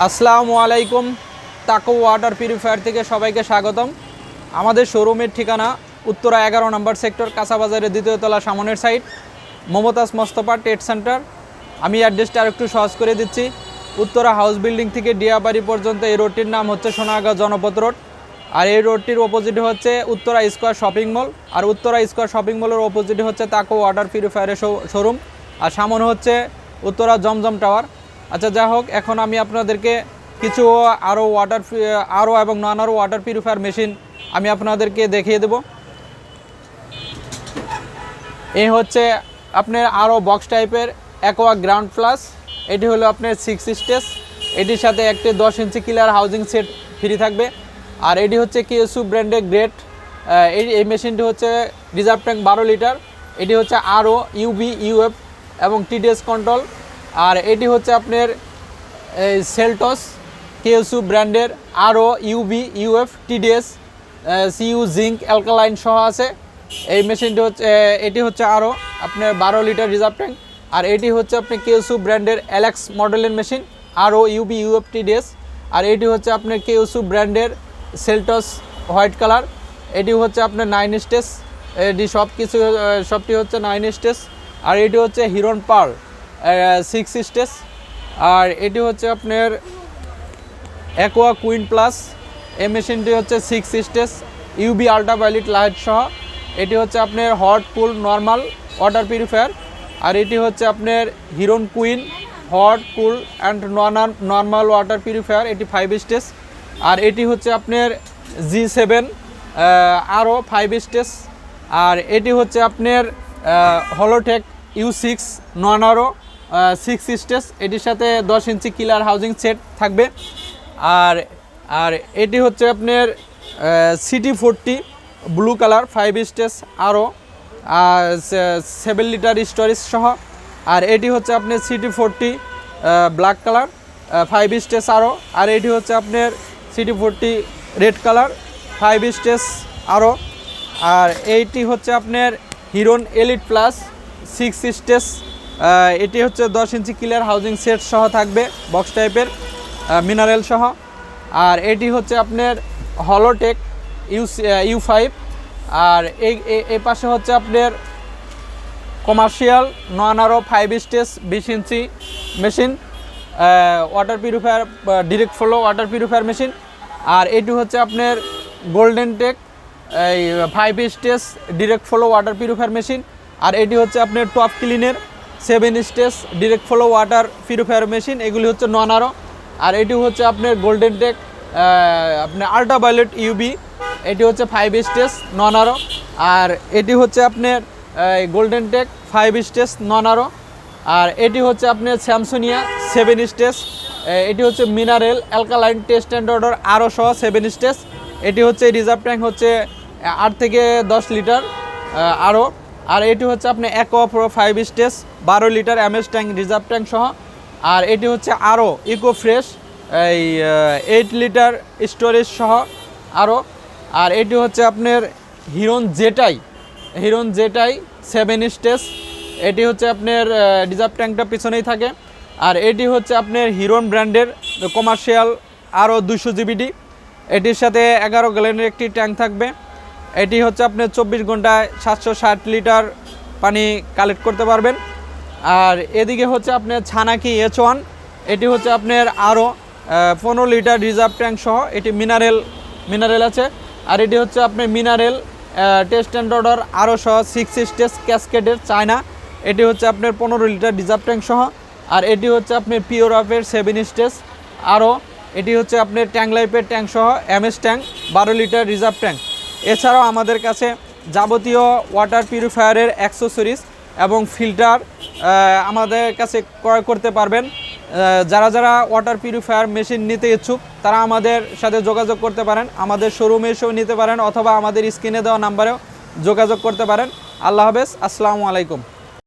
আসসালামু আলাইকুম। তাকো ওয়াটার পিউরিফায়ার থেকে সবাইকে স্বাগতম। আমাদের শোরুমের ঠিকানা উত্তরা 11 নম্বর সেক্টর, কাঁচাবাজারের দ্বিতীয় তলা, সামনের side, Momtaz Mostafa trade centre. আমি অ্যাড্রেসটা আরেকটু সহজ করে দিচ্ছি। উত্তরা হাউস বিল্ডিং থেকে ডিয়াবাড়ি পর্যন্ত এই রোডটির নাম হচ্ছে সোনাগাঁও জনপথ রোড। আর এই রোডটির অপোজিটে হচ্ছে উত্তরা স্কোয়ার শপিং মল। আর উত্তরা স্কোয়ার শপিং মলের অপোজিটে হচ্ছে তাকো ওয়াটার পিউরিফায়ারের শোরুম। আর সামনে হচ্ছে উত্তরা জমজম টাওয়ার। আচ্ছা, যাই হোক, এখন আমি আপনাদেরকে কিছু আরও এবং নন আরও ওয়াটার পিউরিফায়ার মেশিন আমি আপনাদেরকে দেখিয়ে দেব। এই হচ্ছে আপনার আরও বক্স টাইপের অ্যাকোয়া গ্রাউন্ড প্লাস। এটি হলো আপনার 6 স্টেজ। এটির সাথে একটি 10 ইঞ্চি ক্লিয়ার হাউজিং সেট ফ্রি থাকবে। আর এটি হচ্ছে কেএসইউ ব্র্যান্ডের গ্রেড। এই মেশিনটি হচ্ছে রিজার্ভ ট্যাঙ্ক 12 লিটার। এটি হচ্ছে আরও ইউবি ইউএফ এবং টিডিএস কন্ট্রোল। আর এটি হচ্ছে আপনার সেলটস কেএসইউ ব্র্যান্ডের আরও UV UF TDS CU zinc alkaline সহ আছে। এই মেশিনটি এটি হচ্ছে আরও আপনার 12 লিটার রিজার্ভ ট্যাঙ্ক। আর এটি হচ্ছে আপনার কেএসইউ ব্র্যান্ডের এলএক্স মডেলের মেশিন, আরও ইউবি ইউএফ টিডিএস। আর এটি হচ্ছে আপনার কেএসইউ ব্র্যান্ডের সেলটস হোয়াইট কালার। এটি হচ্ছে আপনার 9 স্টেজ। এটি সবটি হচ্ছে 9 স্টেজ। আর এটি হচ্ছে হিরন পার্ল 6 স্টেজ। আর এটি হচ্ছে আপনার অ্যাকোয়া কুইন প্লাস। এই মেশিনটি হচ্ছে 6 স্টেজ ইউবি আল্ট্রাভায়োলেট লাইট সহ। এটি হচ্ছে আপনার hot cool normal water purifier. আর এটি হচ্ছে আপনার Hiron queen hot cool and normal water purifier. এটি 5 স্টেজ। আর এটি হচ্ছে আপনার G7 আরও 5 স্টেজ। আর এটি হচ্ছে আপনার হলোটেক U6 নন আরও 6 স্টেজ। এটির সাথে 10 ইঞ্চি ক্লিয়ার হাউজিং সেট থাকবে। আর এটি হচ্ছে আপনার CT40 ব্লু কালার 5 স্টেজ আরও 7 লিটার স্টোরেজ সহ। আর এটি হচ্ছে আপনার CT40 ব্ল্যাক কালার 5 স্টেজ আরও। আর এটি হচ্ছে আপনার CT40 রেড কালার 5 স্টেজ আরও। আর এইটি হচ্ছে আপনার হিরন এলিট প্লাস 6 স্টেজ। এটি হচ্ছে 10 ইঞ্চি ক্লিয়ার হাউজিং সেট সহ থাকবে, বক্স টাইপের মিনারেল সহ। আর এটি হচ্ছে আপনার হলোটেক U5। আর এই পাশে হচ্ছে আপনার commercial non RO 5 stage 20 inch machine water purifier, direct flow water purifier machine. আর এটি হচ্ছে আপনার golden tech 5 stage direct flow water purifier machine. আর এটি হচ্ছে আপনার টপ ক্লিনের 7 stage direct flow water purifier machine. এগুলি হচ্ছে নন আরও। আর এটি হচ্ছে আপনার গোল্ডেন টেক আপনার আল্ট্রাভায়োলেট ইউবি। এটি হচ্ছে 5 স্টেজ নন আরও। আর এটি হচ্ছে আপনার গোল্ডেন টেক 5 স্টেজ নন আরও। আর এটি হচ্ছে আপনার স্যামসোনিয়া 7 স্টেজ। এটি হচ্ছে mineral alkaline test and order আরও সহ 7 স্টেজ। এটি হচ্ছে রিজার্ভ ট্যাঙ্ক হচ্ছে 8 থেকে 10 লিটার আরও। আর এটি হচ্ছে আপনার aqua pro 5 stage 12 litre MS tank reserve tank সহ। আর এটি হচ্ছে আরও ইকো ফ্রেশ 8 লিটার স্টোরেজ সহ আরও। আর এটি হচ্ছে আপনার হিরন জেটাই 7 স্টেজ। এটি হচ্ছে আপনার রিজার্ভ ট্যাঙ্কটা পিছনেই থাকে। আর এটি হচ্ছে আপনার হিরন ব্র্যান্ডের কমার্শিয়াল আরও 200 জিবিডি। এটির সাথে 11 গ্যালনের একটি ট্যাঙ্ক থাকবে। এটি হচ্ছে আপনার 24 ঘন্টায় 760 লিটার পানি কালেক্ট করতে পারবেন। আর এদিকে হচ্ছে আপনার ছানাকি H1। এটি হচ্ছে আপনার আরও 15 লিটার রিজার্ভ ট্যাঙ্ক সহ। এটি মিনারেল আছে। আর এটি হচ্ছে আপনার মিনারেল টেস্ট অ্যান্ড অর্ডার আরও সহ 6 স্টেজ ক্যাসকেডের চায়না। এটি হচ্ছে আপনার 15 লিটার রিজার্ভ ট্যাঙ্ক সহ। আর এটি হচ্ছে আপনার পিওর অফের 7 স্টেজ আরও। এটি হচ্ছে আপনার ট্যাঙ্ক লাইফের ট্যাঙ্ক সহ MS tank 12 litre reserve tank. এছাড়াও আমাদের কাছে যাবতীয় ওয়াটার পিউরিফায়ারের অ্যাক্সেসরিজ এবং ফিল্টার আমাদের কাছে ক্রয় করতে পারবেন। যারা ওয়াটার পিউরিফায়ার মেশিন নিতে ইচ্ছুক তারা আমাদের সাথে যোগাযোগ করতে পারেন। আমাদের শোরুমে এসেও নিতে পারেন অথবা আমাদের স্ক্রিনে দেওয়া নাম্বারেও যোগাযোগ করতে পারেন। আল্লাহ হাফেজ, আসসালামু আলাইকুম।